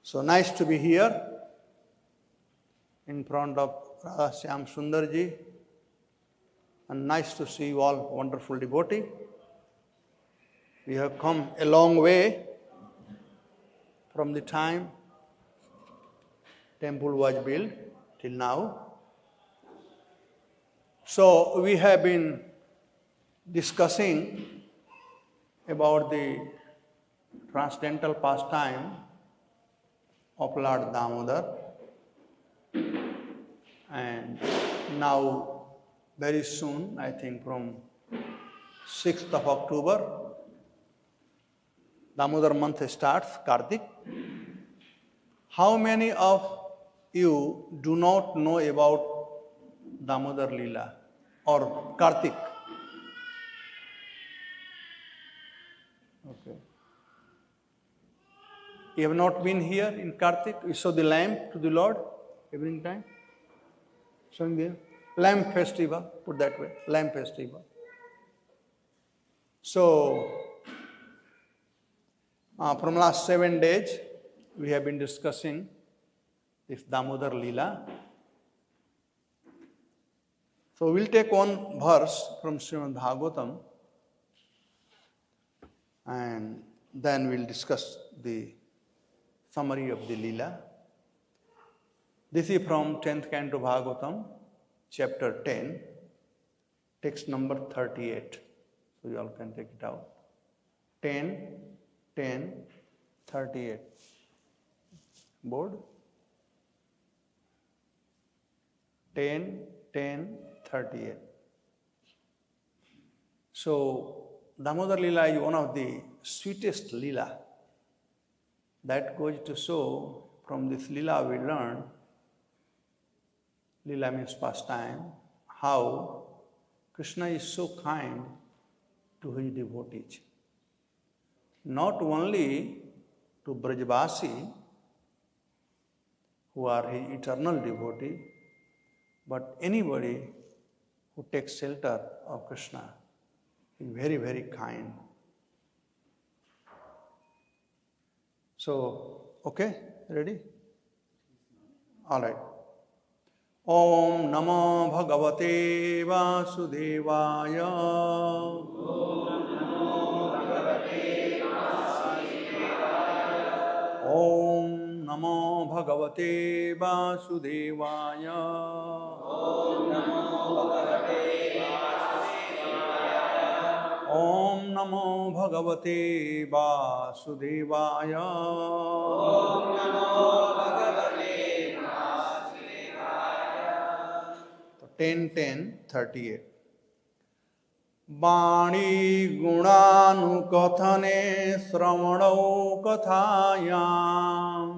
So nice to be here in front of Radha Shyam Sundarji, and nice to see you all, wonderful devotee. We have come a long way from the time temple was built till now. So we have been discussing about the transcendental pastime of Lord Damodar, and now very soon, I think from 6th of October, Damodar month starts, Kartik. How many of you do not know about Damodar Leela or Kartik? Okay. You have not been here in Kartik? You saw the lamp to the Lord evening time? Showing the lamp festival, put that way, lamp festival. So, from last 7 days, we have been discussing this Damodar Leela. So, we'll take one verse from Srimad Bhagavatam, and then we'll discuss the summary of the Leela. This is from 10th Canto Bhagavatam, chapter 10, text number 38. So you all can take it out. 10, 38. Board? 10, 38. So, Damodar Leela is one of the sweetest Leela. That goes to show, from this Leela we learn, Leela means pastime, how Krishna is so kind to his devotees. Not only to Brajavasi, who are his eternal devotee, but anybody who takes shelter of Krishna. He is very, very kind. So, okay, ready? All right. Om Namo Bhagavate Vasudevaya. Om Namo Bhagavate Vasudevaya. Om Namo Bhagavate Vasudevaya. Om Namo Bhagavate Vasudevaya. 10:38. Vani gunanukathane sravanau kathayam.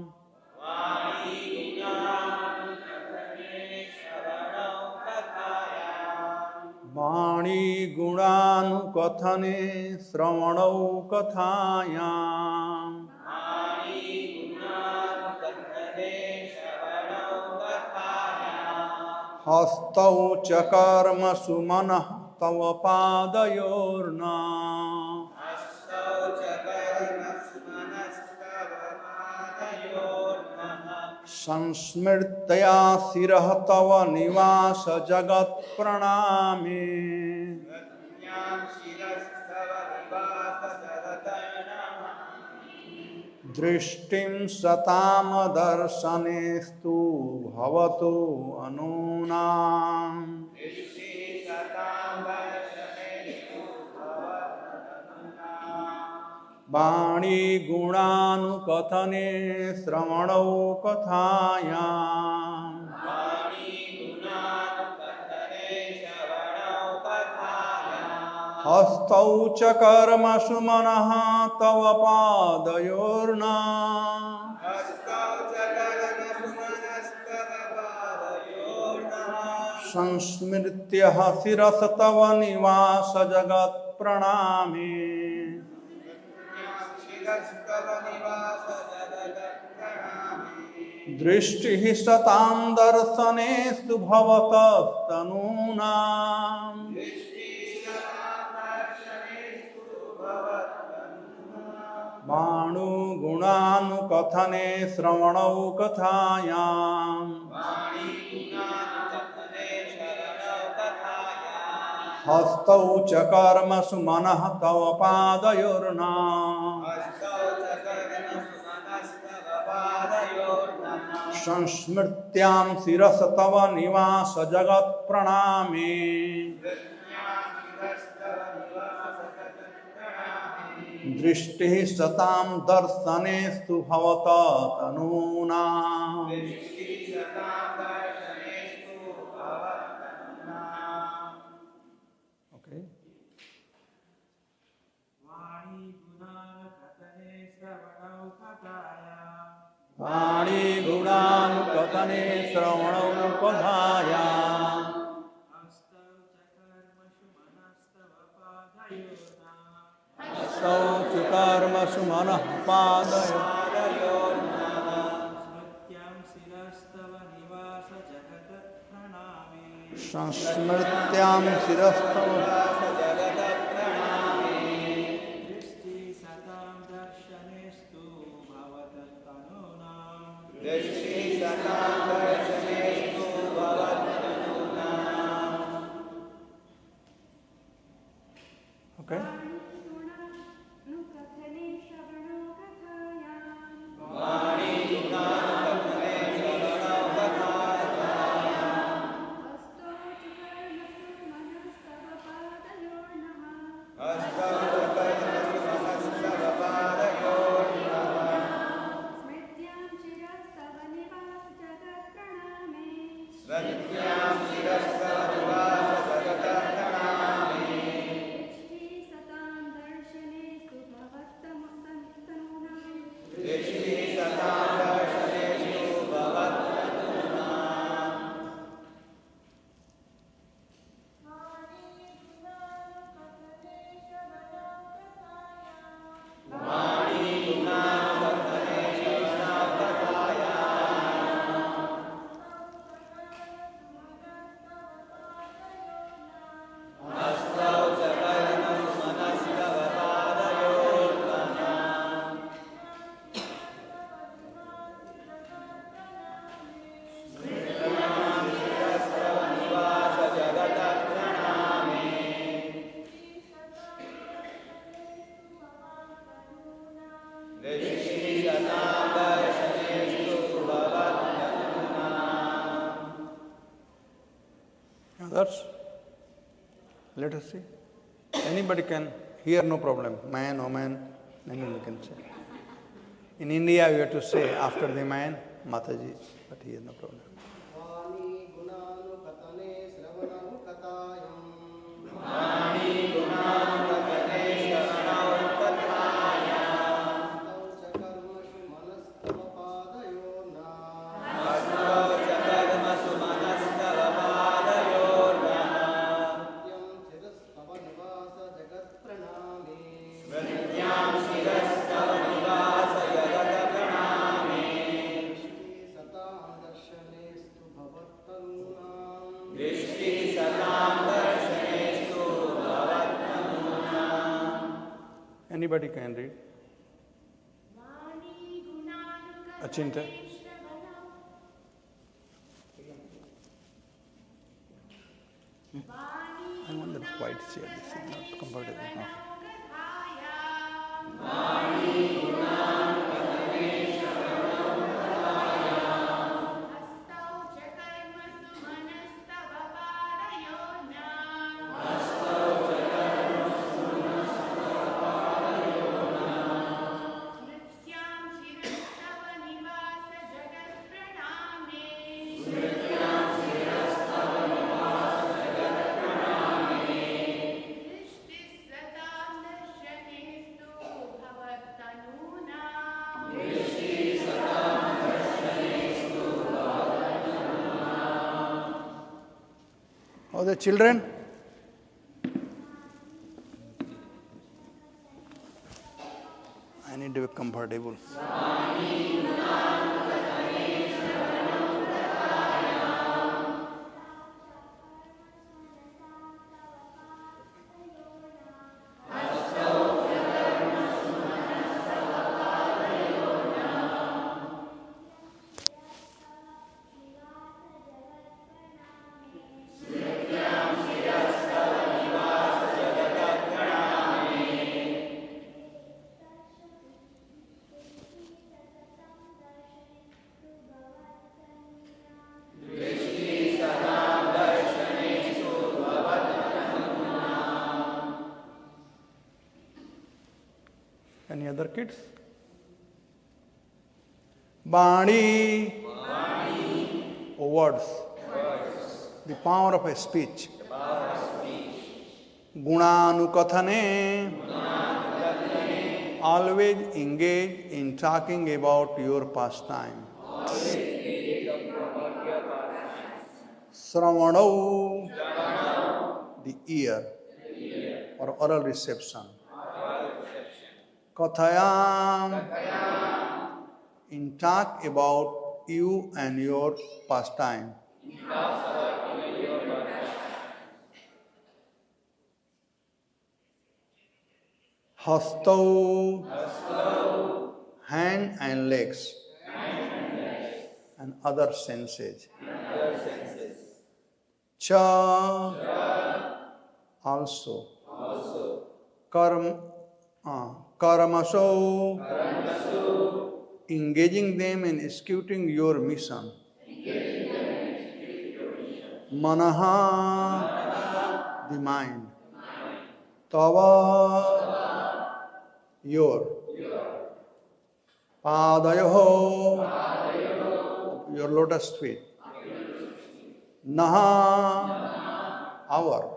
Vani gunanukathane sravanau kathayam. Hastau chakarma sumanah tava padayorna. Sansmrtaya sirah tava nivasa jagat praname. Drishtim satam darsanestu bhavatu anunam. Vani gunanukathane sravanau kathayam. Hastau chakarma sumanaha tava padayorna. Sansmrityaha sirasa tava nivasa jagat praname. Drishtihi satam darsanestu bhavatas tanunam. वाणुगुणानुकथने श्रवणौ कथायाम् हस्तौ च कर्मसु मनः तव पादयोर्ना संस्मृत्यां शिरस्तव निवास जगत्प्रणामे दृष्टिः सतां दर्शनेस्तु भवता तनूनाम्। Okay. वाणी गुणानुकथने श्रवणौ कथाया हस्तौ च कर्मसु मनः पादयोर्ना संस्मृत्यां शिरस्तव Okay. Others? Let us see. Anybody can hear, no problem. Man, woman, anybody can say. In India, you have to say after the man, Mataji, but here no problem. Anybody can read. Achinta. I wonder why it's here. This is not comfortable. Oh, the children? I need to be comfortable. other kids? Bani, words. The power of a speech. Gunanukathane, always engage in talking about your pastime. Sravanau, the ear or oral reception. Kathayam, in talk about you and your pastime. Hastau, hand and legs, and other senses. Cha, also. Karamaso, engaging them in executing your mission. Manaha, the mind. Tava, your. Padayoho, your lotus feet. Naha, our.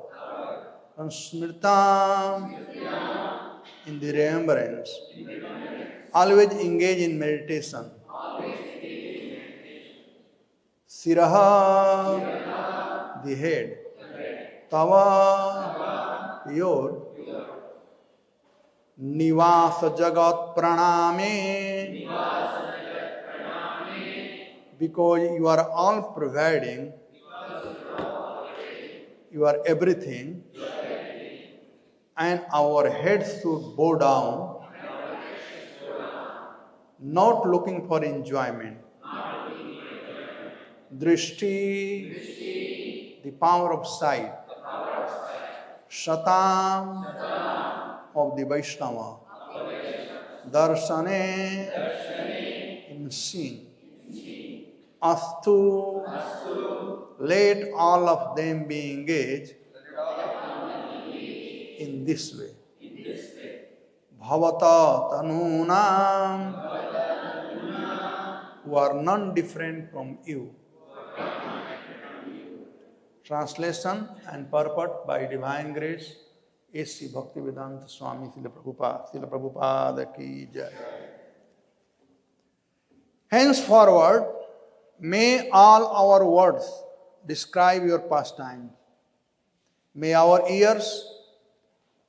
And smritam, in the remembrance. Always engage in meditation. Siraha, the head. Tava, your. Nivasa jagat praname, because you are all providing, you are everything, and our heads should bow down, not looking for enjoyment. Drishti, the power of sight. Shatam, of the Vaishnava. Darshane, in seeing. Astu, let all of them be engaged in this way. Bhavata tanunam, who are none different from you. Translation and purport by divine grace, A.C. Bhaktivedanta Swami Srila Prabhupada ki jai. Henceforward, may all our words describe your pastime. May our ears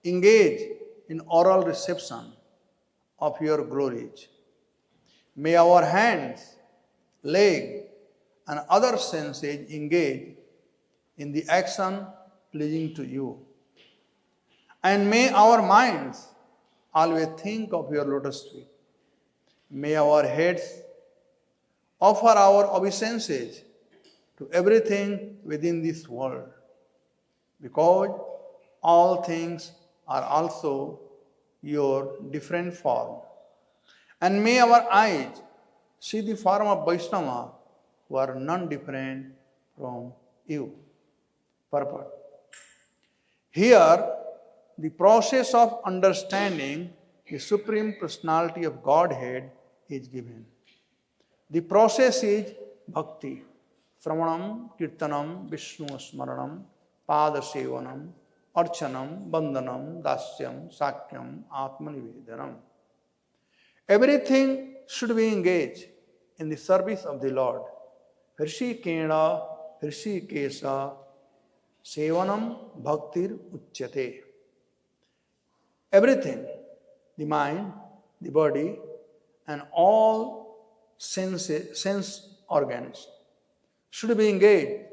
engage in oral reception of your glories. May our hands, leg, and other senses engage in the action pleasing to you. And may our minds always think of your lotus feet. May our heads offer our obeisances to everything within this world, because all things are also your different form. And may our eyes see the form of Vaishnava, who are none different from you. Purport. Here, the process of understanding the Supreme Personality of Godhead is given. The process is bhakti, sravanam, kirtanam, Vishnu smaranam, padasevanam, archanam, bandhanam, dasyam, sakyam, atmanivedanam. Everything should be engaged in the service of the Lord. Hrishikena, Hrishikesa, sevanam bhaktir uchyate. Everything, the mind, the body, and all sense organs should be engaged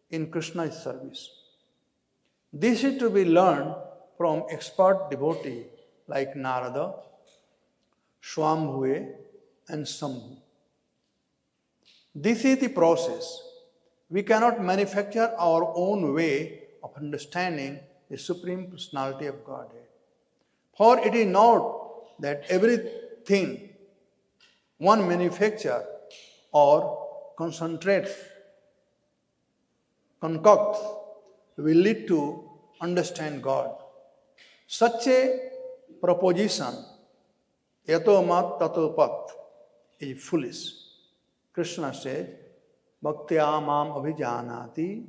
in Krishna's service. This is to be learned from expert devotees like Narada, Swambhuve, and Sambhu. This is the process. We cannot manufacture our own way of understanding the Supreme Personality of Godhead. For it is not that everything one manufactures or concentrates, concocts, will lead to understand God. Such a proposition Yato mat tato pat is foolish. Krishna says, Bhaktya mam abhijanati.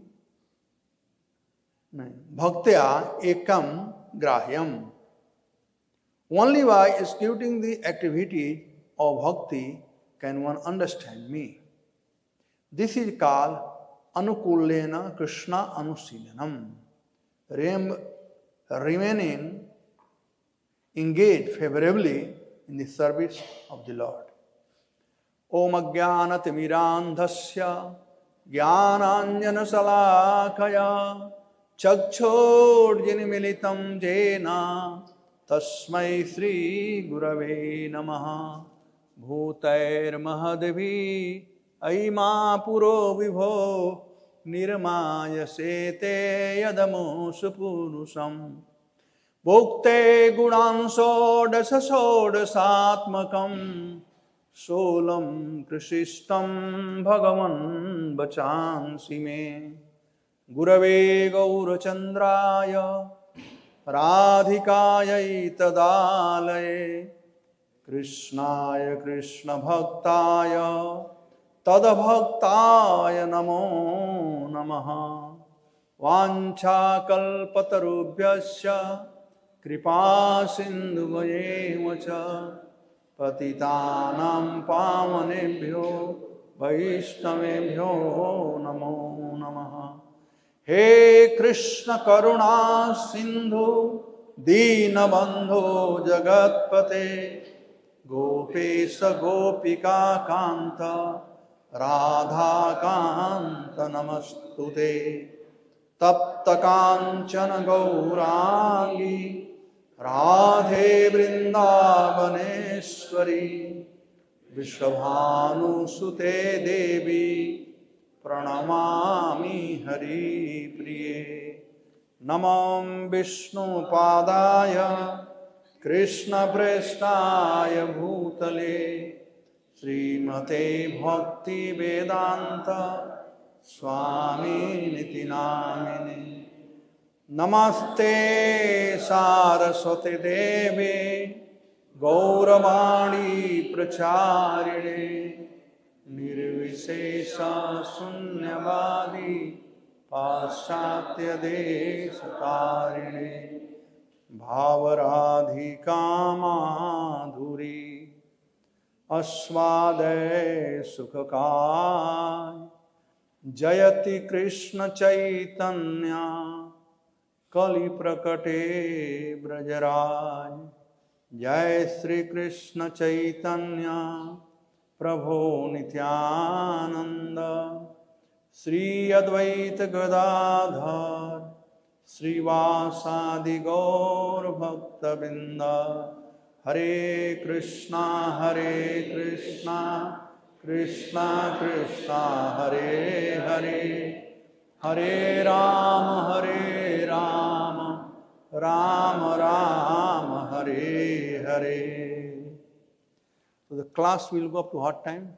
Bhaktya ekam grahyam. Only by executing the activities of bhakti can one understand me. This is called anukulena Krishna anusilanam. Remaining engaged favorably in the service of the Lord. Om ajnanatimirandhasya jnananjana salakaya chakshorjinimilitam jena tasmai Sri Gurave Namaha Bhutair Mahadevi Aima Puro Vibho Nirmaya Sete Yadamo Supurusam Bhukte Gunansho Dasasodasatmakam Solam Krishistam Bhagavan Bachansi Me Gurave Gaurachandraya Radhikaya Tadalaye Krishnaya Krishna Bhaktaya Tadabhaktaya Namo Namaha Vancha Kalpatarubhyasya Kripa Sindhuvayevacha Patitanam Pavanebhyo Vaishnavebhyo Namo Namaha He Krishna Karuna Sindhu Dinabandho Jagatpate Gopesha Gopika Kanta Radha Kanta Namastute Tapta Kanchana Gaurangi Radhe Vrindavaneshwari Vishwabhanu Sute Devi Pranamami Hari Priye Namam Vishnu Padaya Krishna Prestaya Bhutale Srimate Bhakti Vedanta Swami Niti Namine Namaste Saraswati Deve Gauravani Pracharine Nirvishesha Sunyavadi Paschatya Deshakarine Bhavaradhika Madhuri Aswade Sukhakai Jayati Krishna Chaitanya Kali Prakate Brajaraj Jai Sri Krishna Chaitanya Prabhu Nityananda Sri Advaita Gadadhar Sri Vasadi Gaur Bhakta Binda Hare Krishna Krishna Krishna Hare Hare Hare Rama Rama Rama Hare Hare. So the class will go up to what time?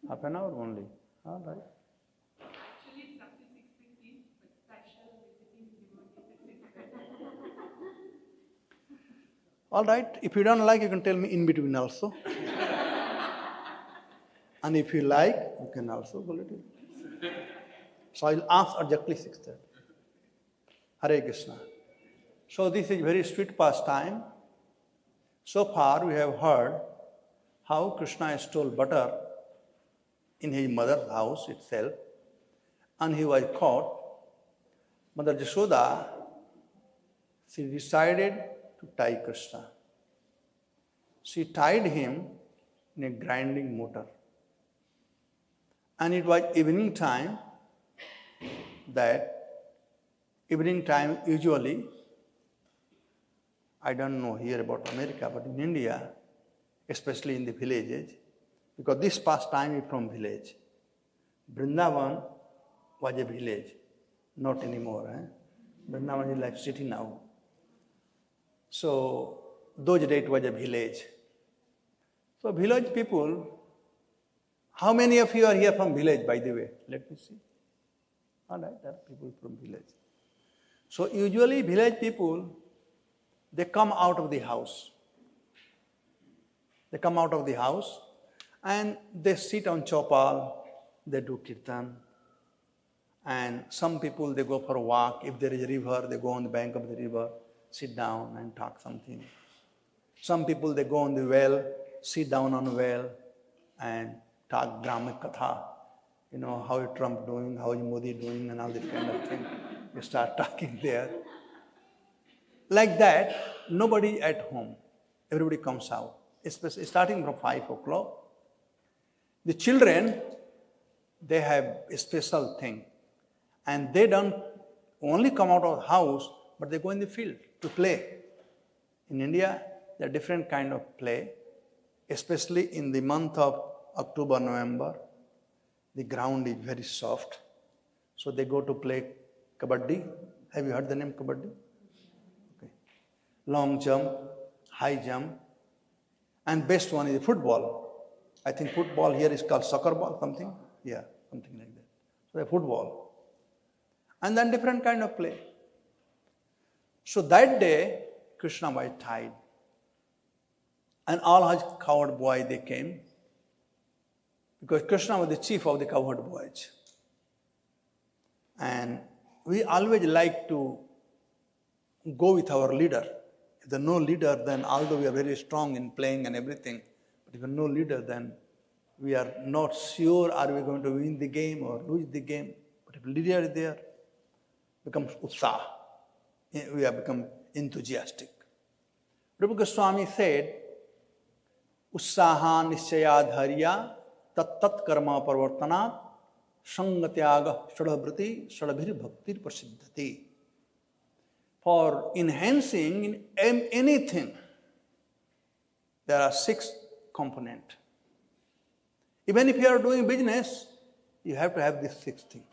Half an hour only. All right. Actually, it's up to 6:15, but special visiting devotees. All right. If you don't like, you can tell me in between also. And if you like, you can also go little. So I'll ask exactly 6:30. Hare Krishna. So this is very sweet pastime. So far we have heard how Krishna stole butter in his mother's house itself, and he was caught. Mother Jashoda, she decided to tie Krishna. She tied him in a grinding mortar. And it was evening time, usually, I don't know here about America, but in India, especially in the villages, because this pastime is from village. Vrindavan was a village, not anymore. Vrindavan is like city now. So, those days it was a village. So, village people, how many of you are here from village, by the way? Let me see. All right, there are people from village. So usually village people, they come out of the house. They come out of the house and they sit on chopal, they do kirtan. And some people, they go for a walk. If there is a river, they go on the bank of the river, sit down and talk something. Some people, they go on the well, sit down on a well and talk Brahmic Katha. You know, how is Trump doing, how is Modi doing, and all this kind of thing. You start talking there. Like that, nobody at home. Everybody comes out, especially starting from 5 o'clock. The children, they have a special thing. And they don't only come out of the house, but they go in the field to play. In India, there are different kind of play, especially in the month of October, November. The ground is very soft. So they go to play kabaddi. Have you heard the name kabaddi? Okay. Long jump, high jump. And best one is football. I think football here is called soccer ball, something. Yeah, something like that. So the football. And then different kind of play. So that day, Krishna was tied. And all his cowherd boys, they came. Because Krishna was the chief of the cowherd boys. And we always like to go with our leader. If there is no leader, then although we are very strong in playing and everything, but if there is no leader, then we are not sure are we going to win the game or lose the game. But if leader is there, becomes utsah. We have become enthusiastic. Rupa Goswami said, Ussaha nisyayadharya tat karma parvartanat sangatyaga shadhabrati shadhabhir bhaktir prasiddhati. For enhancing in anything, there are 6 components. Even if you are doing business, you have to have these 6 things.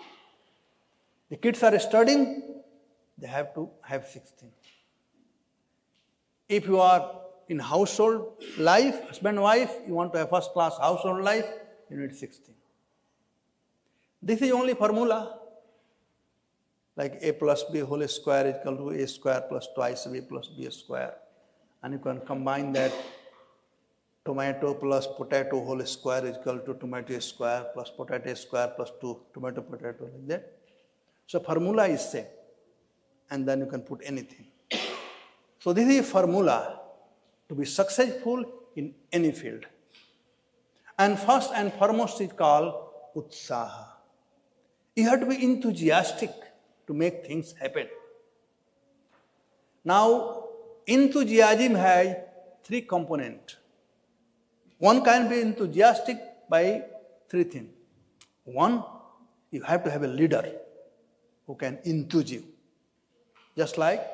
The kids are studying, they have to have 6 things. If you are in household life, husband, wife, you want to have first class household life, you need 6 things. This is only formula. Like a plus b whole square is equal to a square plus twice b plus b square. And you can combine that. Tomato plus potato whole square is equal to tomato square plus potato square plus 2 tomato potato, like that. So formula is same. And then you can put anything. So this is a formula to be successful in any field. And first and foremost is called utsaha. You have to be enthusiastic to make things happen. Now, enthusiasm has 3 components. One can be enthusiastic by 3 things. One, you have to have a leader who can enthuse you. Just like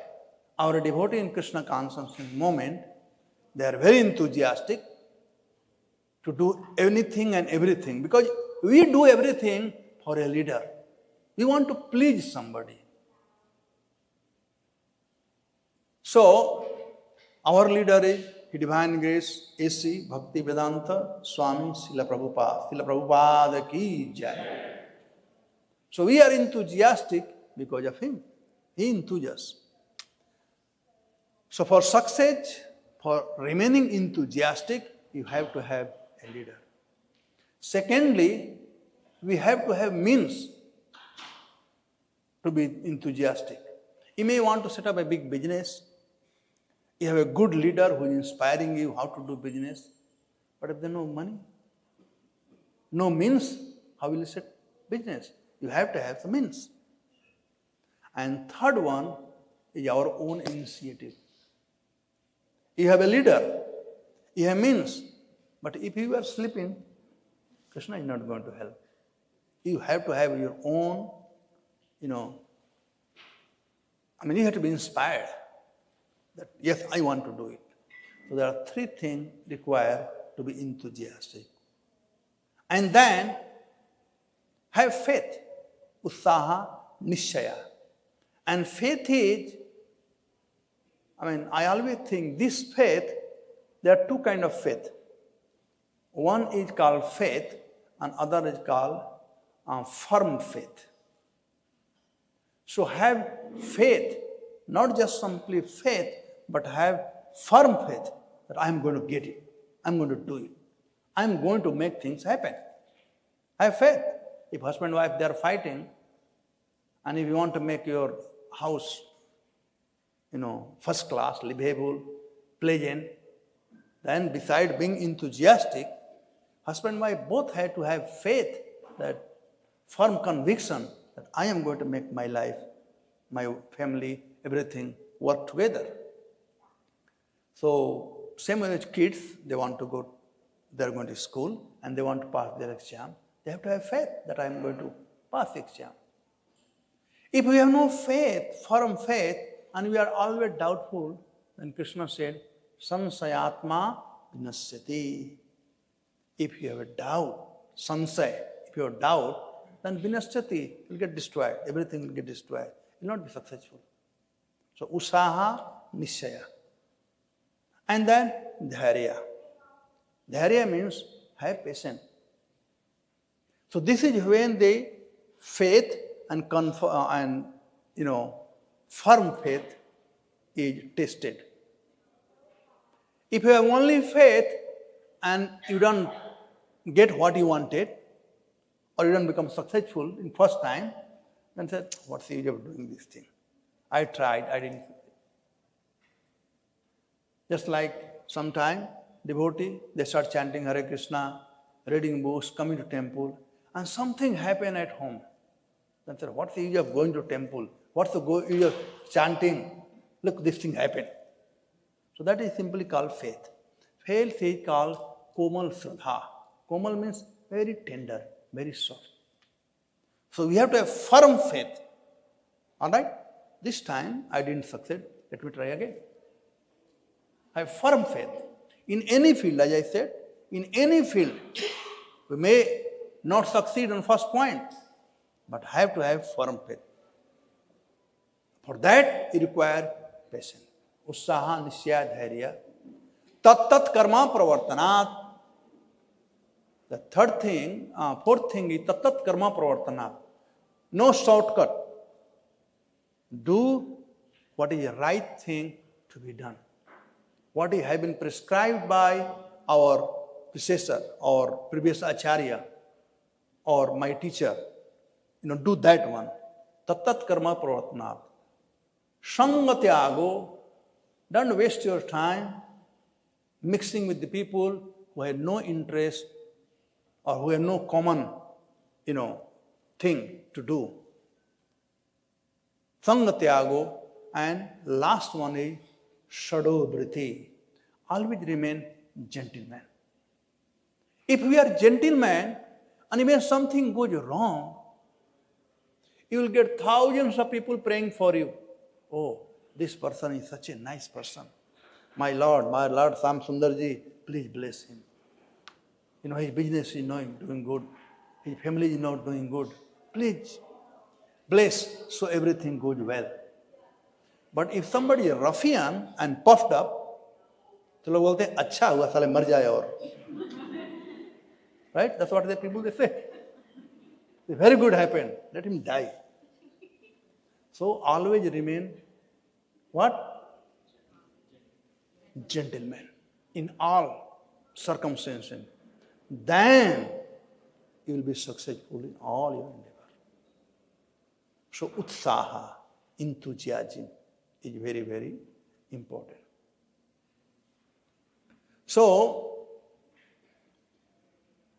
our devotee in Krishna consciousness movement, they are very enthusiastic to do anything and everything, because we do everything for a leader. We want to please somebody. So, our leader is His Divine Grace, A.C. Bhakti Vedanta Swami Srila Prabhupada. Srila Prabhupada ki jai. So we are enthusiastic because of him. He enthuses. So for success, for remaining enthusiastic, you have to have a leader. Secondly, we have to have means to be enthusiastic. You may want to set up a big business. You have a good leader who is inspiring you how to do business. But if there is no money, no means, how will you set business? You have to have the means. And third one is our own initiative. You have a leader, you have means, but if you are sleeping, Krishna is not going to help. You have to have your own, you have to be inspired that, yes, I want to do it. So there are 3 things required to be enthusiastic. And then have faith, utsaha, nishaya. And faith is, I always think this faith, there are 2 kinds of faith. One is called faith and other is called firm faith. So have faith, not just simply faith, but have firm faith that I am going to get it. I'm going to do it. I'm going to make things happen. Have faith. If husband and wife, they are fighting, and if you want to make your house, first class, livable, pleasant, then beside being enthusiastic, husband and wife both have to have faith, that firm conviction that I am going to make my life, my family, everything work together. So same with kids, they're going to school and they want to pass their exam. They have to have faith that I am going to pass the exam. If we have no faith, firm faith, and we are always doubtful, then Krishna said, Sansayatma vinasyati. If you have a doubt, sansay, if you have doubt, then vinasyati will get destroyed. Everything will get destroyed. It will not be successful. So usaha nishaya. And then dharya. Dharya means have patience. So this is when the faith and firm faith is tested. If you have only faith and you don't get what you wanted, or you don't become successful in first time, then say, what's the use of doing this thing? I tried, I didn't. Just like sometime devotee, they start chanting Hare Krishna, reading books, coming to temple, and something happened at home. Then say, what's the use of going to temple? What's the use of chanting? Look, this thing happened. So that is simply called faith. Faith is called komal shraddha. Komal means very tender, very soft. So we have to have firm faith. All right? This time I didn't succeed. Let me try again. Have firm faith. In any field, as I said, in any field, we may not succeed on first point, but have to have firm faith. For that, you require patience. Ussaha nishya dharya. Tat karma pravartanat. The fourth thing is tat karma pravartanat. No shortcut. Do what is the right thing to be done. What has been prescribed by our predecessor or previous acharya or my teacher, do that one. Tat karma pravartanat. Sanga tyago. Don't waste your time mixing with the people who have no interest or who have no common, thing to do. Sanga tyago. And last one is shado briti. Always remain gentleman. If we are gentlemen and when something goes wrong, you will get thousands of people praying for you. Oh, this person is such a nice person. My Lord, Sam Sundarji, please bless him. His business is not doing good. His family is not doing good. Please bless so everything goes well. But if somebody is ruffian and puffed up, तो लोग बोलते हैं अच्छा हुआ साले मर जाए और. Right? That's what the people they say. Very good happened. Let him die. So always remain what? Gentleman in all circumstances. Then you will be successful in all your endeavor. So utsaha, enthusiasm is very, very important. So,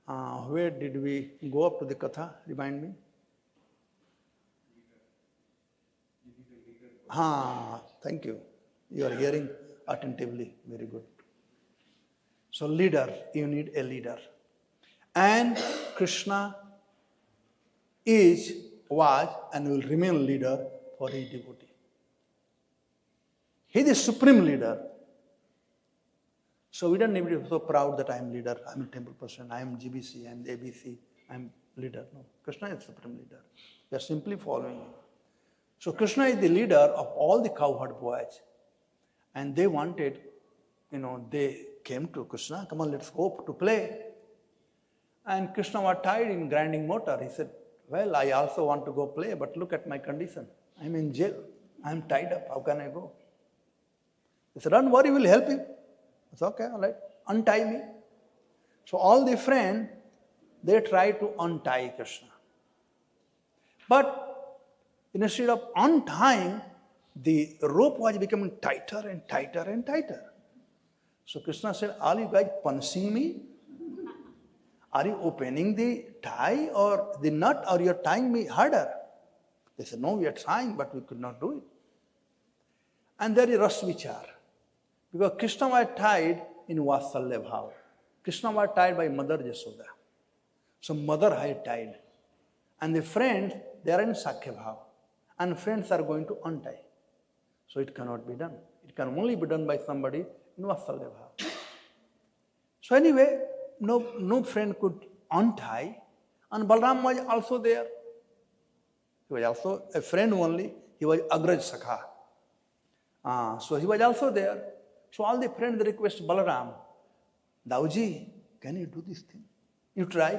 where did we go up to the katha? Remind me. Thank you. You are hearing attentively. Very good. So leader, you need a leader. And Krishna was and will remain leader for his devotee. He is the supreme leader. So we don't need to be so proud that I am leader, I am a temple person, I am GBC, I am ABC, I am leader. No, Krishna is supreme leader. We are simply following him. So Krishna is the leader of all the cowherd boys. And they wanted, they came to Krishna, come on, let's go to play. And Krishna was tired in grinding motor. He said, well, I also want to go play, but look at my condition. I'm in jail. I'm tied up. How can I go? He said, don't worry, we'll help you. It's okay, all right. Untie me. So all the friends, they try to untie Krishna. But instead of untying, the rope was becoming tighter and tighter and tighter. So Krishna said, are you guys punishing me? Are you opening the tie or the nut, or you're tying me harder? They said, no, we are trying, but we could not do it. And there is Ras Vichar. Because Krishna was tied in Vatsalya Bhav. Krishna was tied by Mother Yasoda. So mother had tied. And the friends, they are in Sakhya Bhav. And friends are going to untie. So it cannot be done. It can only be done by somebody in Vatsalya Bhav. So anyway, no friend could untie. And Balaram was also there. He was also a friend only. He was Agraj Sakha. So he was also there. So all the friends request Balaram, Dauji, can you do this thing? You try,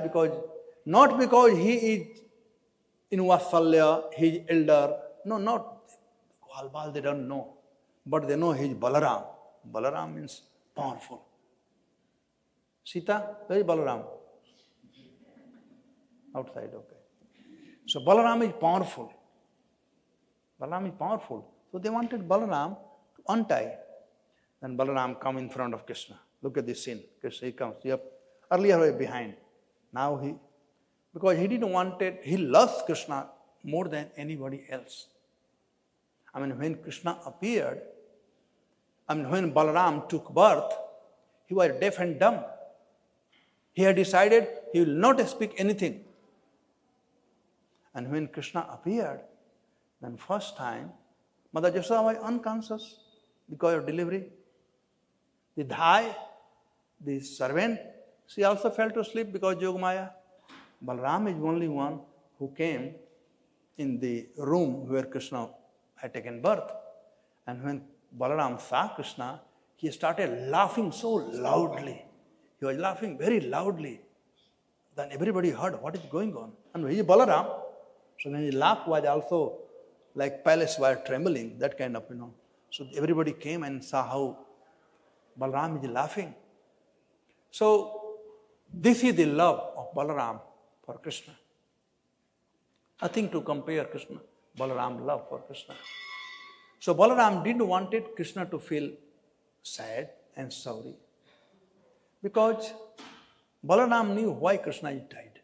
not because he is in Vatsalya, he is elder. No, not. Gwalbal, they don't know. But they know he is Balaram. Balaram means powerful. Sita, where is Balaram? Outside, okay. So Balaram is powerful. Balaram is powerful. So they wanted Balaram to untie. Then Balaram come in front of Krishna. Look at this scene. Krishna, he comes. Earlier he was behind. Now because he didn't want it, he loves Krishna more than anybody else. I mean, when Krishna appeared, when Balaram took birth, he was deaf and dumb. He had decided he will not speak anything. And when Krishna appeared, then first time, Mother Yasoda was unconscious because of delivery. The Dhai, the servant, she also fell to sleep because of Yogamaya. Balaram is the only one who came in the room where Krishna had taken birth. And when Balaram saw Krishna, he started laughing so loudly. He was laughing very loudly. Then everybody heard what is going on. And he is Balaram. So when he laughed, was also like palace was trembling, that kind of, So everybody came and saw how Balaram is laughing. So this is the love of Balaram for Krishna. Nothing to compare Krishna, Balaram love for Krishna. So Balaram didn't want Krishna to feel sad and sorry. Because Balaram knew why Krishna is tied.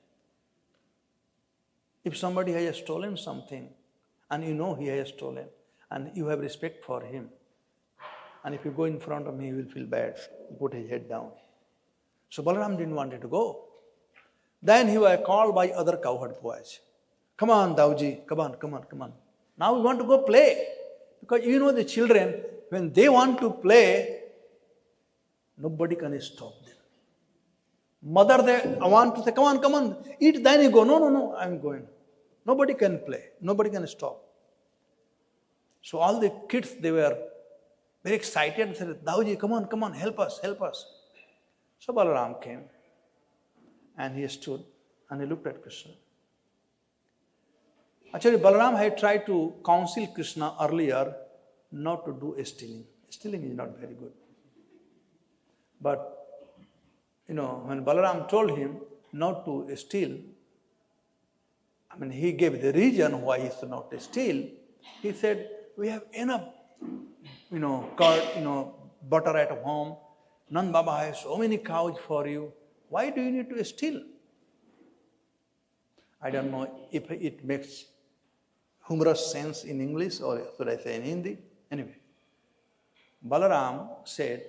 If somebody has stolen something, and you know he has stolen, and you have respect for him, and if you go in front of me, he will feel bad. He put his head down. So Balaram didn't want to go. Then he was called by other cowherd boys. Come on, Dauji, come on. Now we want to go play. Because the children, when they want to play, nobody can stop them. Mother, they want to say, come on, eat, then you go. No, I'm going. Nobody can play. Nobody can stop. So all the kids, they were very excited and said, Dauji, come on, help us. So Balaram came and he stood and he looked at Krishna. Actually, Balaram had tried to counsel Krishna earlier not to do stealing. Stealing is not very good. But, when Balaram told him not to steal, he gave the reason why he should not steal. He said, we have enough, curd, butter at home. Nand Baba has so many cows for you. Why do you need to steal? I don't know if it makes humorous sense in English or should I say in Hindi. Anyway, Balaram said,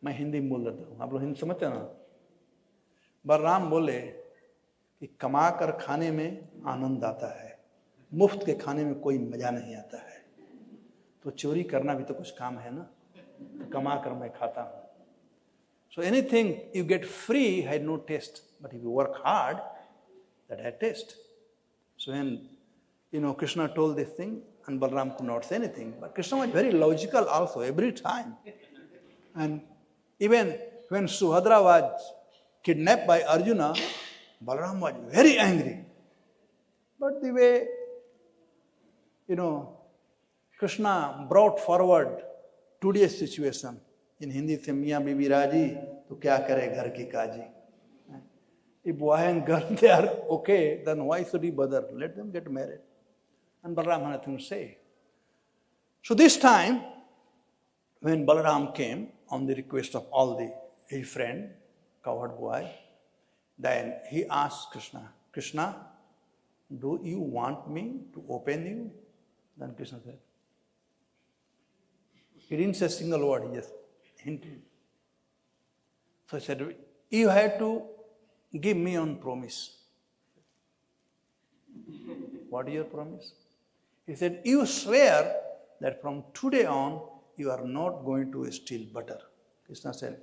मैं हिंदी में बोल देता हूँ, आप लोग हिंदी समझते हैं ना? बलराम बोले कि कमा कर खाने में आनंद आता है, मुफ्त के खाने में कोई मजा नहीं आता है, तो चोरी करना भी तो कुछ काम है ना, तो कमा कर मैं खाता हूँ. So anything you get free had no taste, but if you work hard, that had taste. So when Krishna told this thing, and Balaram could not say anything, but Krishna was very logical also every time. And even when Subhadra was kidnapped by Arjuna, Balaram was very angry. But the way Krishna brought forward today's situation. In Hindi, se Miyan Bibi Raji, to kya kare ghar ki kaji. If boy and girl, they are okay, then why should he bother? Let them get married. And Balaram had nothing to say. So this time, when Balaram came on the request of all his friend, cowherd boy, then he asked Krishna, Krishna, do you want me to open you? Then Krishna said, he didn't say a single word, he just hinted. So he said, you had to give me on promise. What is your promise? He said, you swear that from today on, you are not going to steal butter. Krishna said,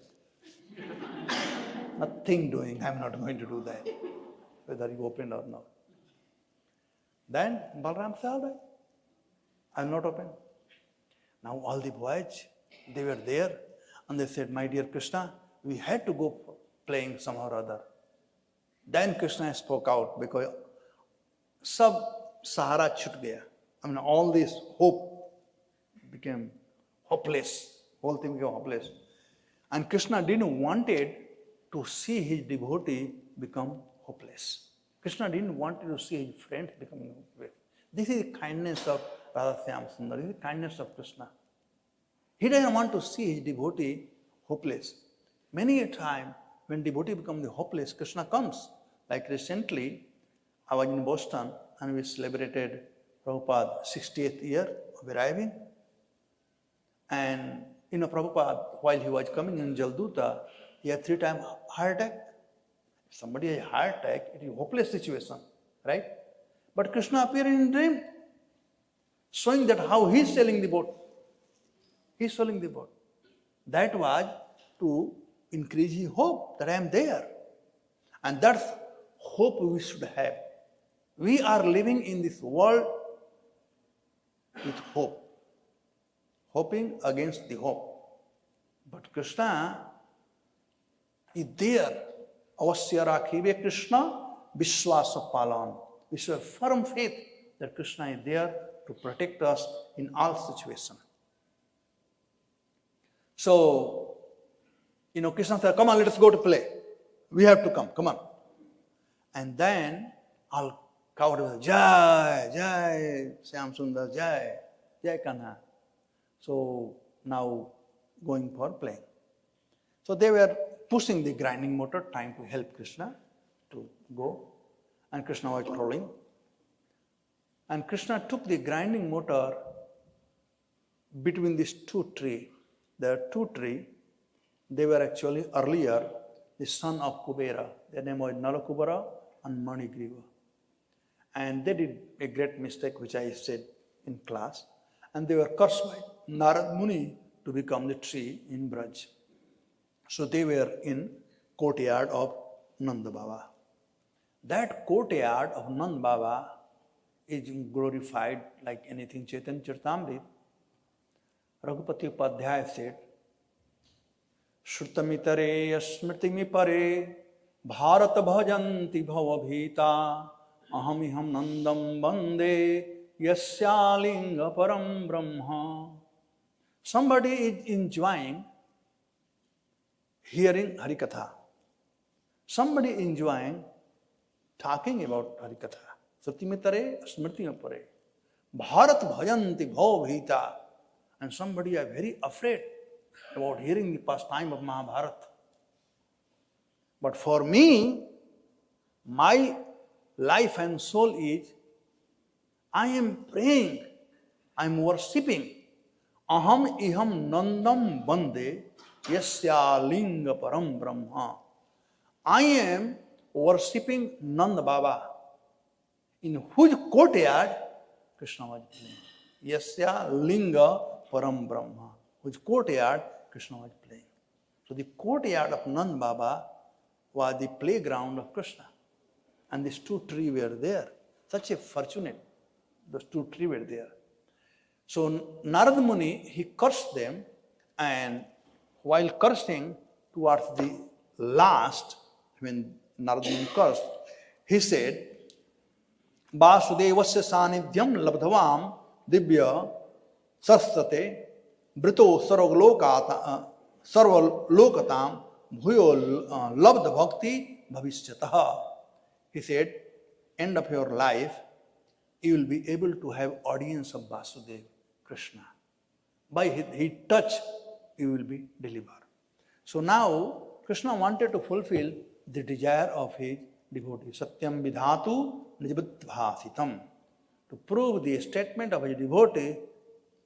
nothing doing, I'm not going to do that, whether you open or not. Then Balaram said, all right, I'll not open. Now all the boys, they were there, and they said, my dear Krishna, we had to go playing somehow or other. Then Krishna spoke out, because sab sahara chut gaya. I mean, all this hope became hopeless. Whole thing became hopeless. And Krishna didn't wanted to see his devotee become hopeless. Krishna didn't want to see his friends becoming hopeless. This is the kindness of Radha Shyam Sundar. This is the kindness of Krishna. He doesn't want to see his devotee hopeless. Many a time, when devotee becomes hopeless, Krishna comes. Like recently, I was in Boston and we celebrated Prabhupada's 60th year of arriving. And Prabhupada, while he was coming in Jalduta, he had 3 times heart attack. If somebody has a heart attack, it is a hopeless situation, right? But Krishna appeared in a dream, showing that how he is sailing the boat. He is sailing the boat. That was to increase his hope that I am there. And that's hope we should have. We are living in this world with hope. Hoping against the hope. But Krishna is there. Avasya rakhive Krishna Vishwasa palan. We should have firm faith that Krishna is there to protect us in all situations. So, Krishna said, come on, let us go to play. We have to come on. And then all cowherd, Jai, Jai, Shyam Sundar, Jai, Jai Kanha. So now going for playing. So they were pushing the grinding motor, trying to help Krishna to go. And Krishna was crawling. And Krishna took the grinding motor between these 2 trees. There are 2 trees. They were actually earlier the son of Kubera. Their name was Kubera and Manigriva. And they did a great mistake, which I said in class. And they were cursed by Narad Muni to become the tree in Braj. So they were in courtyard of Nanda Baba. That courtyard of Nanda Baba is glorified like anything. Chaitanya Charitamrita, Raghupati Upadhyaya said, Shrutamitare Smritimi Pare Bharat Bhajanti Bhavabhita Ahamiham Nandam Bande Yasyalinga Param Brahma. Somebody is enjoying hearing Harikatha. Somebody enjoying talking about Harikatha. Satimitare Smritima Pare Bharat Bhajanti Bhavabhita. And somebody is very afraid about hearing the pastime of Mahabharata. But for me, my life and soul is, I am praying, I am worshipping. Aham iham nandam bande yasya linga param brahma. I am worshipping Nanda Baba, in whose courtyard Krishna was playing. Yasya linga param brahma. Whose courtyard Krishna was playing. So the courtyard of Nanda Baba was the playground of Krishna. And these 2 trees were there. Such a fortunate, those 2 trees were there. So Narad Muni, he cursed them, and while cursing towards the last, when Narad Muni cursed, he said, Vasudevasya sanidhyam labdhavam Divya Sarsate Brito Sarvalokatam Bhuyo Labdha Bhakti Bhavishyataha. He said, end of your life, you will be able to have audience of Vasudeva, Krishna. By his touch, you will be delivered. So now, Krishna wanted to fulfill the desire of his devotee. Satyam vidhatu nijabhasitam. To prove the statement of his devotee,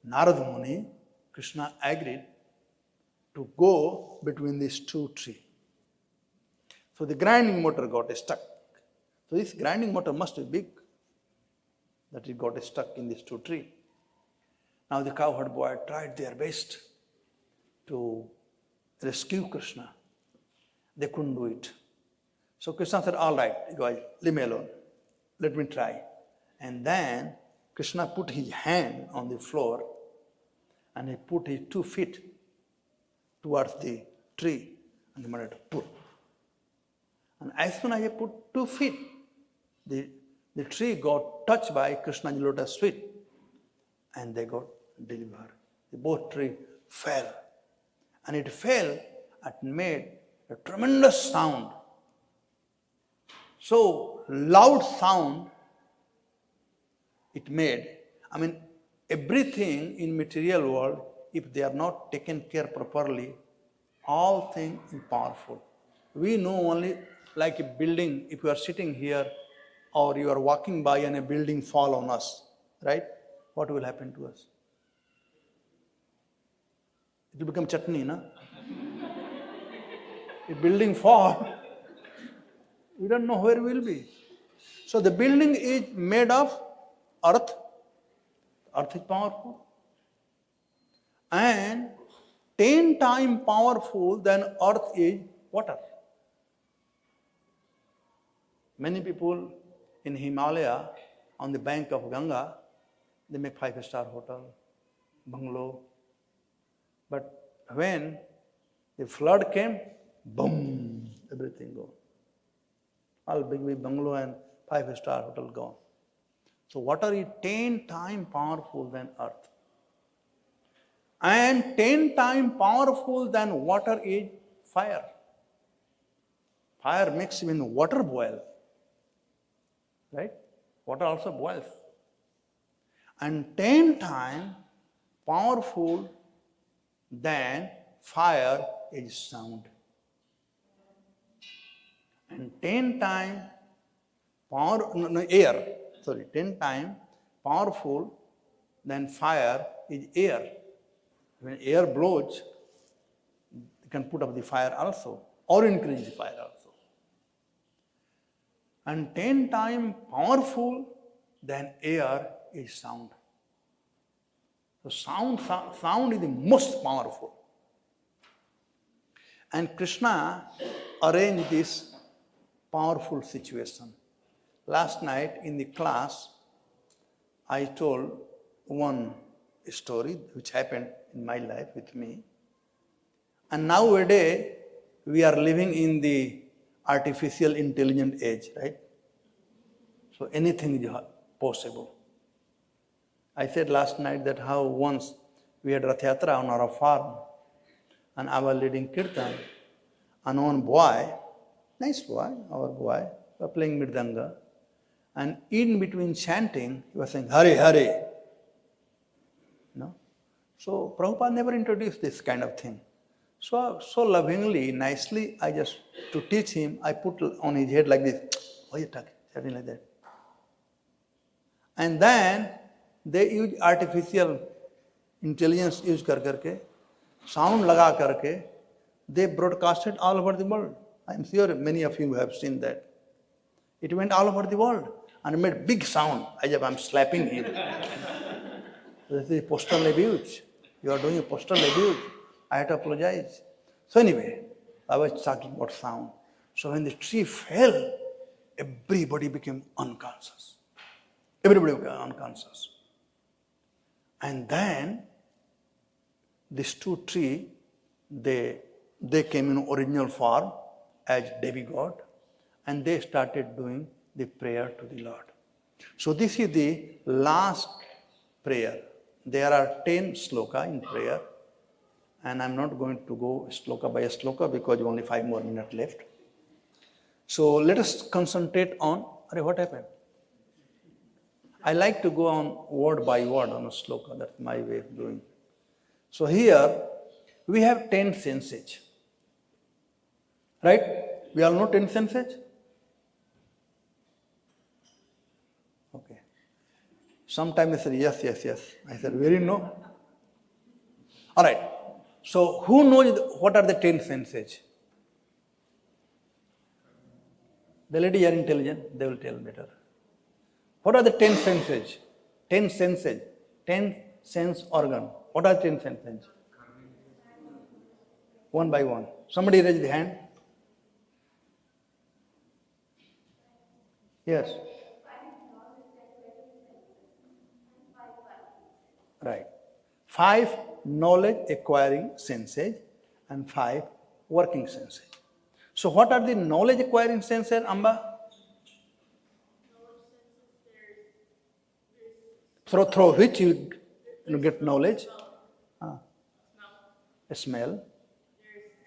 Narada Muni, Krishna agreed to go between these two trees. So the grinding motor got stuck. So this grinding motor must be big, that it got stuck in these two trees. Now the cowherd boy tried their best to rescue Krishna. They couldn't do it. So Krishna said, all right, guys, leave me alone. Let me try. And then Krishna put his hand on the floor and he put his 2 feet towards the tree and he wanted to pull. And as soon as he put 2 feet, the tree got touched by Krishna's lotus feet and they got delivered. Both trees fell. And it fell and made a tremendous sound. So loud sound it made. I mean, everything in material world, if they are not taken care properly, all things are powerful. We know only like a building, if you are sitting here or you are walking by and a building fall on us, right? What will happen to us? It will become chutney, na? If building fall, we don't know where we will be. So the building is made of earth. Earth is powerful. And 10 times powerful than earth is water. Many people in Himalaya, on the bank of Ganga, they make 5-star hotel, bungalow. But when the flood came, boom, everything gone. All big bungalow and 5-star hotel gone. So water is 10 times powerful than earth. And 10 times powerful than water is fire. Fire makes even water boil. Right? Water also boils. And 10 times powerful than fire is sound. And 10 times air. 10 times powerful than fire is air. When air blows, you can put up the fire also, or increase the fire also. And 10 times powerful than air is sound. So sound is the most powerful. And Krishna arranged this powerful situation. Last night in the class, I told one story which happened in my life with me. And nowadays, we are living in the artificial intelligent age, right? So anything is possible. I said last night that how once we had Rath Yatra on our farm and I was leading Kirtan and one boy, nice boy, our boy, was playing Mridanga, and in between chanting, he was saying, Hare, Hare. No? So Prabhupada never introduced this kind of thing. So lovingly, nicely, to teach him, I put on his head like this, oh, you're talking, something like that. And then they use artificial intelligence use karke, sound laga karke, they broadcasted all over the world. I'm sure many of you have seen that. It went all over the world and made big sound as if I'm slapping him. This is postal abuse. You are doing a postal abuse. I had to apologize. So anyway, I was talking about sound. So when the tree fell, everybody became unconscious. Everybody became unconscious. And then these 2 trees, they came in original form as demigod, and they started doing the prayer to the Lord. So this is the last prayer. There are 10 sloka in prayer, and I'm not going to go sloka by sloka because only 5 more minutes left. So let us concentrate on, what happened? I like to go on word by word on a sloka. That's my way of doing. So here we have 10 senses. Right? We all know 10 senses? Okay. Sometimes they said yes, yes, yes. I said, very no. All right. So who knows what are the 10 senses? The ladies are intelligent, they will tell better. What are the 10 senses? 10 senses. 10 sense organ. What are 10 senses? One by one. Somebody raise the hand. Yes. Right. 5 knowledge acquiring senses and 5 working senses. So what are the knowledge acquiring senses, Amba? Through which you get knowledge? A smell.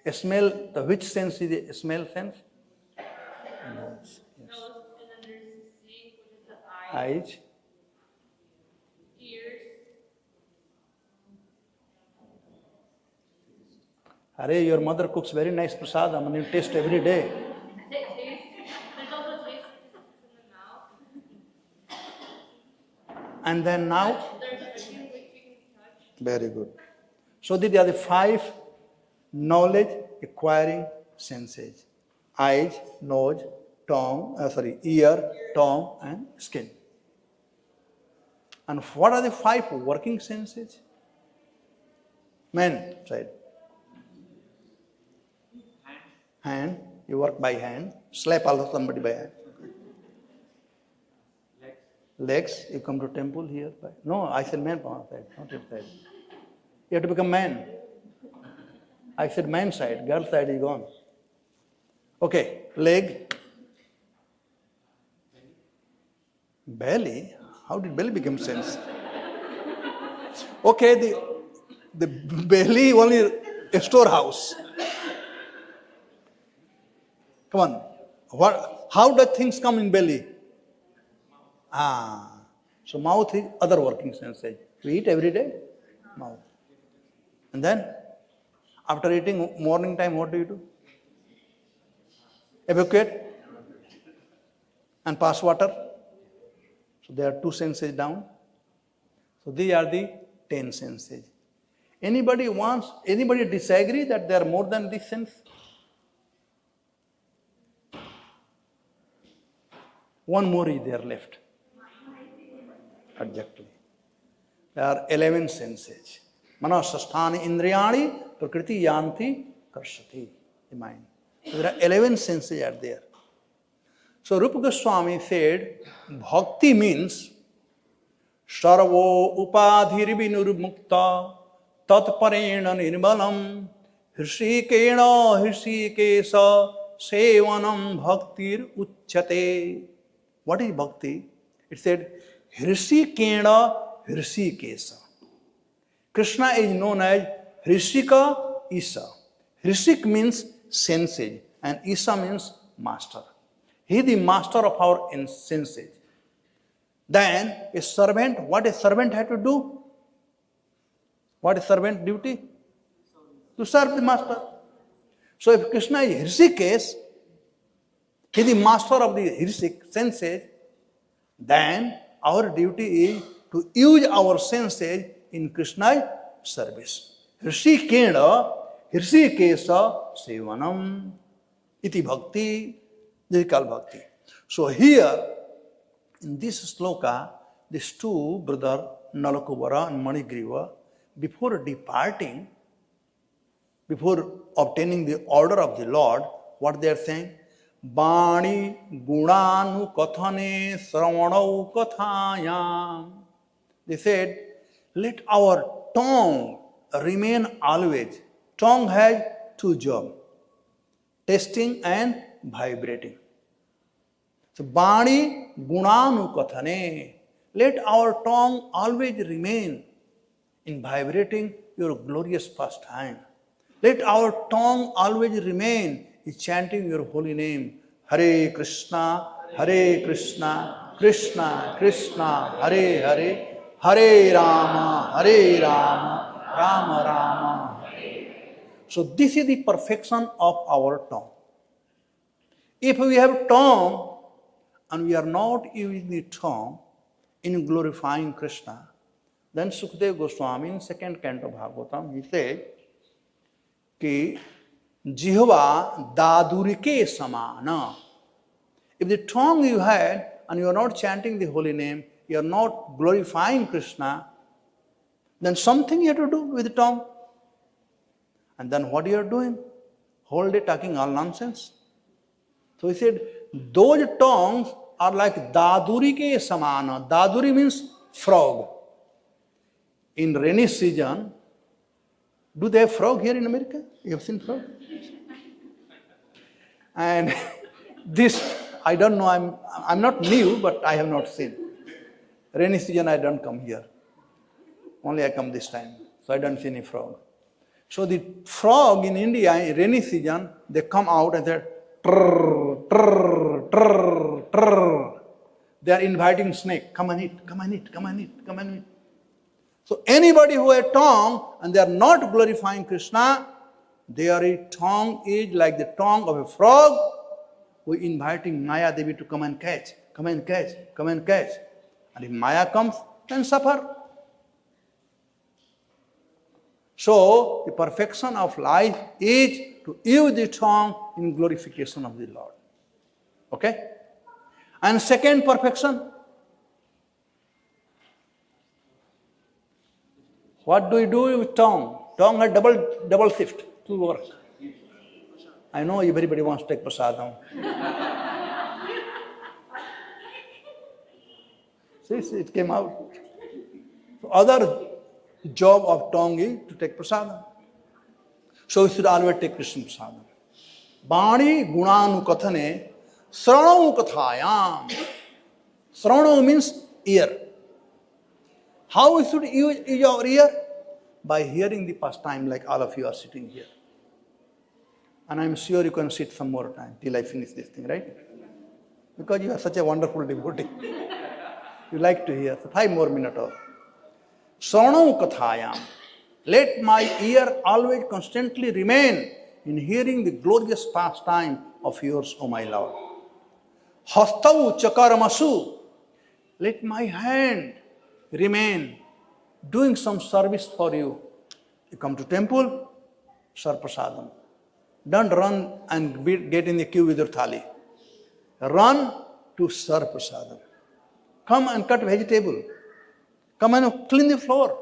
A smell, the which sense is a smell sense? Nose. Yes. Eyes. Arey, your mother cooks very nice prasad. I'm going to taste every day. And then now? Very good. So these are the 5 knowledge acquiring senses. Eyes, nose, ear, tongue and skin. And what are the 5 working senses? Men said. Hand, you work by hand. Slap also somebody by hand. Legs, you come to temple here. No, I said man side, not your side. You have to become man. I said man side, girl side is gone. Okay, leg. Belly? How did belly become sense? Okay, the belly only a storehouse. Come on. How do things come in belly? So mouth is other working senses. We eat every day? Mouth. And then, after eating morning time, what do you do? Evacuate and pass water. So there are 2 senses down. So these are the 10 senses. Anybody disagree that there are more than this sense? One more is there left. Exactly. There are 11 senses. Manasasthani indriyani prakriti yanti karshati. The mind. So there are 11 senses are there. So Rupa Goswami said, bhakti means sarvo upadhirvinurmukta tatparena nirmalam hrishikena hrishikesa sevanam bhaktir uchyate. What is bhakti? It said, hrishikena hrishikesa. Krishna is known as Hrishika Isa. Hrishik means senses and Isa means master. He is the master of our senses. Then a servant, what a servant had to do? What is servant duty? To serve the master. So if Krishna is Hrishikesh, he is the master of the Hrishik senses, then our duty is to use our senses in Krishna's service. Hrishikena Hrishikesa sevanam iti bhakti. This is called bhakti. So here, in this sloka, these 2 brothers, Nalakubara and Manigriva, before departing, before obtaining the order of the Lord, what they are saying? Bani gunanu kathane sravanau kathayam. They said, let our tongue remain always. Tongue has 2 jobs, testing and vibrating. So Bani gunanu kathane. let our tongue always remain in vibrating your glorious pastime. Let our tongue always remain in chanting your holy name. Hare Krishna, Krishna Krishna, Hare Hare, Hare Rama, Rama Rama. So this is the perfection of our tongue. If we have tongue and we are not using the tongue in glorifying Krishna, then Sukadeva Goswami in second canto Bhagavatam, he said, कि जिह्वा दादुरिके samana. If the tongue you had and you are not chanting the holy name, you are not glorifying Krishna, then something you have to do with the tongue. And then what you are doing? Whole day talking all nonsense. So he said, those tongues are like dadurike samana. Daduri means frog. In rainy season, do they have frog here in America? You have seen frog? And this, I don't know, I'm not new, but I have not seen. Rainy season, I don't come here. Only I come this time. So I don't see any frog. So the frog in India, in rainy season, they come out and they're trrr, trrr, trrr, trrr. They are inviting snake, come and eat, come and eat, come and eat, come and eat. So anybody who has tongue and they are not glorifying Krishna, their tongue is like the tongue of a frog who is inviting Maya Devi to come and catch, come and catch, come and catch. And if Maya comes, then suffer. So the perfection of life is to use the tongue in glorification of the Lord. Okay? And second perfection, what do we do with tongue? Tongue has double shift to work. I know everybody wants to take prasadam. See, it came out. So other job of tongue is to take prasadam. So we should always take Krishna prasadam. Bani gunanu kathane sranau kathayam. Sranau means ear. How we should use our ear? By hearing the pastime like all of you are sitting here. And I'm sure you can sit some more time till I finish this thing, right? Because you are such a wonderful devotee. You like to hear. So 5 more minutes or. Sranau kathayam. Let my ear always constantly remain in hearing the glorious pastime of yours, O my Lord. Hastau chakaramasu. Let my hand remain doing some service for you. You come to temple, serve prasadam. Don't run and get in the queue with your thali. Run to serve prasadam. Come and cut vegetable. Come and clean the floor.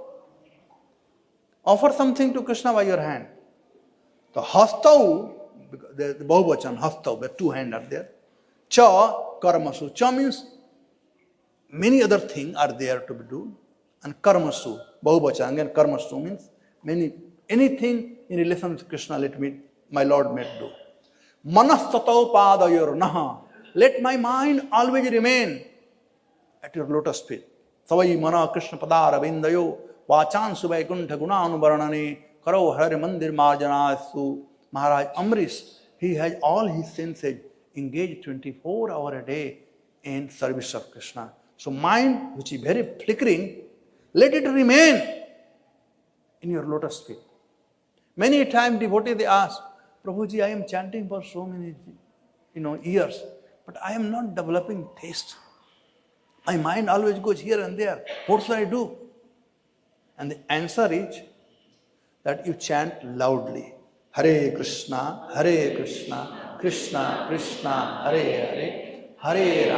Offer something to Krishna by your hand. The hastau, the bahuvachan, hastau, where 2 hands are there. Cha karmasu. Cha means many other things are there to be done. And karmasu, bahuvachan, again karmasu means anything in relation to Krishna, my Lord may do. Manastatau padayor naha. Let my mind always remain at your lotus feet. Savai mana Krishna padara vindayo vachan suvaikuntha gunanubaranane karo hari mandir marjanasu. Maharaj Amrish, he has all his senses engaged 24 hours a day in service of Krishna. So mind, which is very flickering, let it remain in your lotus feet. Many times devotees they ask, Prabhuji, I am chanting for so many years, but I am not developing taste. My mind always goes here and there. What should I do? And the answer is that you chant loudly. Hare Krishna, Krishna Krishna, Hare Hare,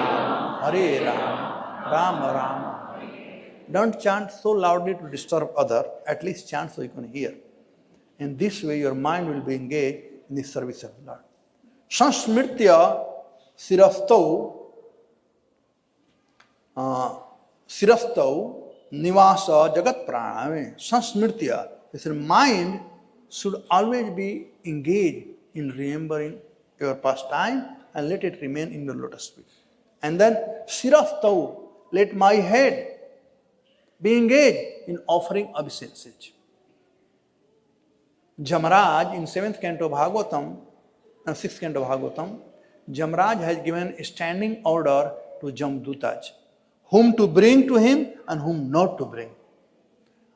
Hare Rama, Rama Rama. Don't chant so loudly to disturb others. At least chant so you can hear. In this way, your mind will be engaged in the service of the Lord. Sansmritya sirastau nivasa jagat praname. Sansmritya, this mind should always be engaged in remembering your pastime and let it remain in your lotus feet. And then sirastau, let my head be engaged in offering obeisances. Jamaraj in 7th canto Bhagavatam, 6th canto Bhagavatam, Jamaraj has given a standing order to Jamdutaj, whom to bring to him and whom not to bring.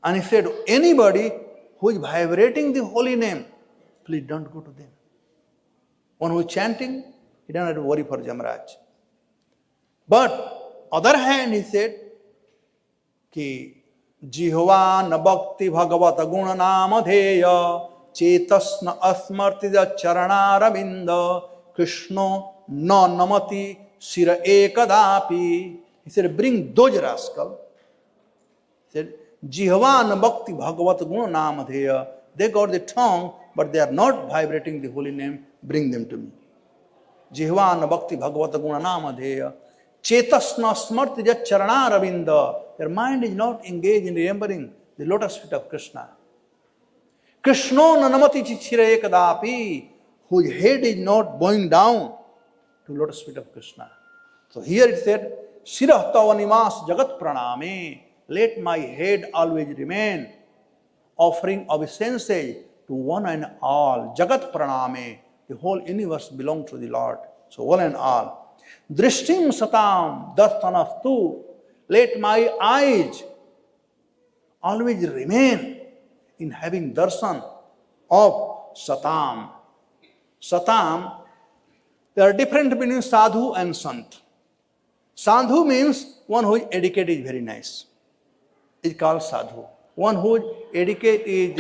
And he said, anybody who is vibrating the holy name, please don't go to them. One who is chanting, he doesn't have to worry for Jamaraj. But other hand, he said, कि जिह्वा न भक्ति भगवत गुण नाम धेय चेतस्न अस्मर्ति चरणारविंद कृष्णो न नमति शिर एकदापि. He said, bring those rascals. He said, जिह्वा न भक्ति भगवत गुण नाम धेय. They got the tongue, but they are not vibrating the holy name. Bring them to me. जिह्वा न भक्ति भगवत गुण नाम धेय चेतस्न स्मृति चरणारविंद. Their mind is not engaged in remembering the lotus feet of Krishna. Krishno nanamati chichira ekadapi, whose head is not bowing down to lotus feet of Krishna. So here it said, Shirah tava nimas jagat praname, let my head always remain, offering obeisances to one and all. Jagat praname, the whole universe belongs to the Lord. So one and all. Drishtim satam darstanastu, let my eyes always remain in having darshan of satam. Satam, there are different between sadhu and sant. Sadhu means one who is educated is very nice. It's called sadhu. One who is educated is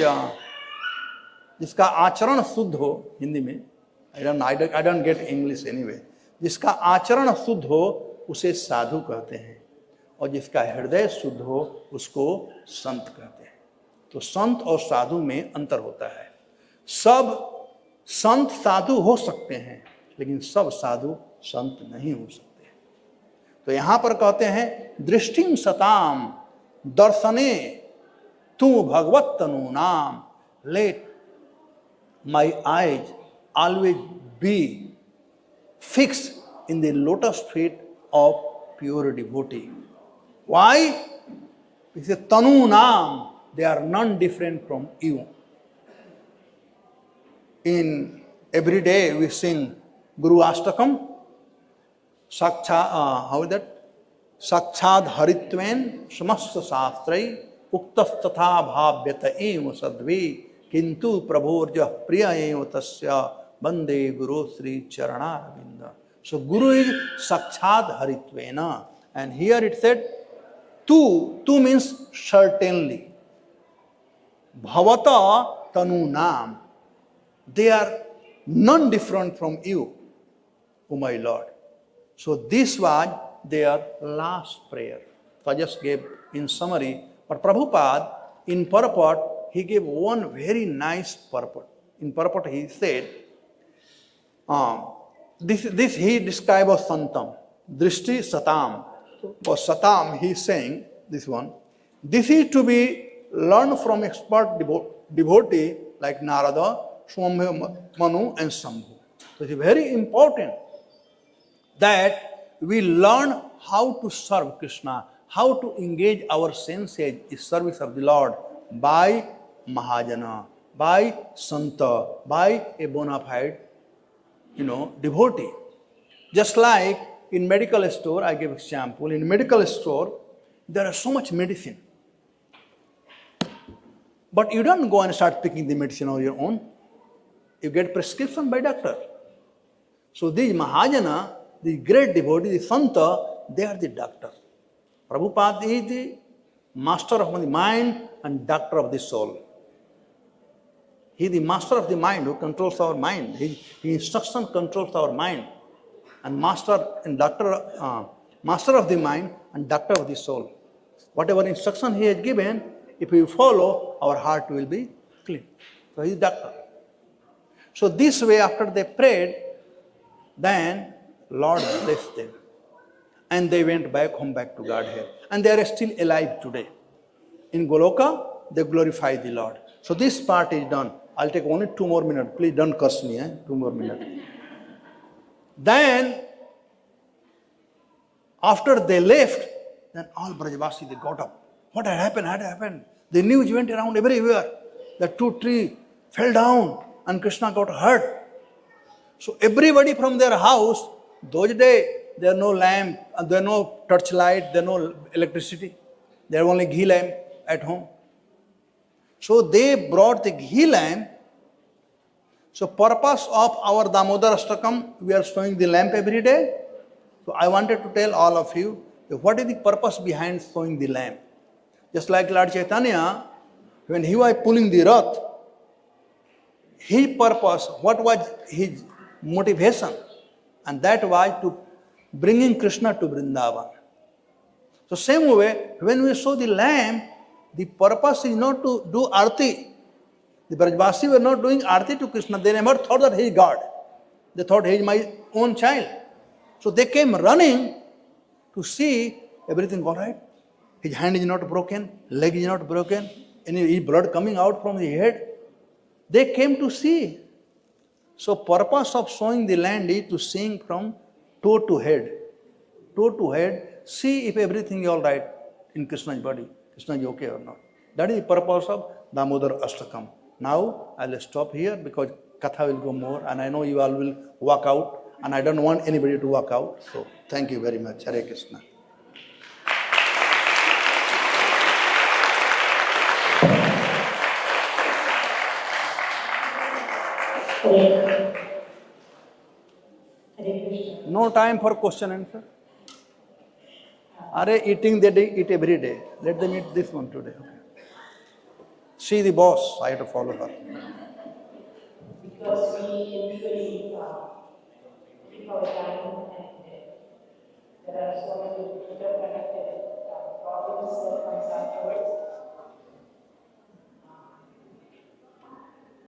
जिसका आचरण शुद्ध हो, हिंदी में I don't get English anyway. जिसका आचरण शुद्ध हो उसे साधु कहते हैं, और जिसका हृदय शुद्ध हो उसको संत कहते हैं. तो संत और साधु में अंतर होता है. सब संत साधु हो सकते हैं, लेकिन सब साधु संत नहीं हो सकते. तो यहां पर कहते हैं दृष्टिम सताम दर्शने तू भगवत तनु नाम, let my eyes always be fixed in the lotus feet of pure devotee. Why? Because Tanu Naam, they are none different from you. In every day we sing Guru Ashtakam, how is that? Sakchad Haritven, Samasta Sastrai, Uktas Tatha Bhavyata Eva Sadvi, Kintu Prabhorja Priya Eva Tasya, Bande Guru Sri Charanavinda. So Guru is Sakchad Haritvena. And here it said, Tu means certainly. Bhavata Tanu Nam. They are none different from you, O my Lord. So this was their last prayer. So I just gave in summary. But Prabhupada, in purport, he gave one very nice purport. In purport he said, this he described as Santam, Drishti Satam. For Satam, he is saying this one. This is to be learned from expert devotee like Narada, Swambhu, Manu and Sambhu. So it is very important that we learn how to serve Krishna, how to engage our senses in service of the Lord by Mahajana, by Santa, by a bona fide devotee. Just like in medical store, I give example, in medical store, there is so much medicine. But you don't go and start picking the medicine on your own. You get prescription by doctor. So these Mahajana, the great devotee, the Santa, they are the doctor. Prabhupada is the master of the mind and doctor of the soul. He is the master of the mind who controls our mind. His instruction controls our mind. And master of the mind and doctor of the soul. Whatever instruction he has given, if we follow, our heart will be clean. So he is doctor. So this way, after they prayed, then Lord blessed them. And they went back home, back to Godhead. And they are still alive today. In Goloka, they glorify the Lord. So this part is done. I'll take only 2 more minutes. Please don't curse me, 2 more minutes. Then, after they left, Then all Brajavasi, they got up. What had happened? Had happened? The news went around everywhere. The 2 trees fell down and Krishna got hurt. So everybody from their house, those days, there are no lamp, there are no torchlight, there are no electricity. There are only ghee lamp at home. So they brought the ghee lamp. So purpose of our Damodar Ashtakam, we are showing the lamp every day. So I wanted to tell all of you, what is the purpose behind showing the lamp? Just like Lord Chaitanya, when he was pulling the Rath, his purpose, what was his motivation? And that was to bringing Krishna to Vrindavan. So same way, when we show the lamp, the purpose is not to do arti. The Brajvasi were not doing arti to Krishna. They never thought that he is God. They thought he is my own child. So they came running to see everything all right. His hand is not broken, leg is not broken, any blood coming out from the head. They came to see. So purpose of showing the land is to sing from toe to head. Toe to head, see if everything is all right in Krishna's body. Krishna is okay or not. That is the purpose of Damodar Ashtakam. Now I will stop here because Katha will go more and I know you all will walk out and I don't want anybody to walk out. So thank you very much. Hare Krishna. No time for question answer. Are eating, they eat every day. Let them eat this one today. Okay. She the boss, I have to follow her. Because we usually keep our time and there are so many interconnected problems that comes afterwards.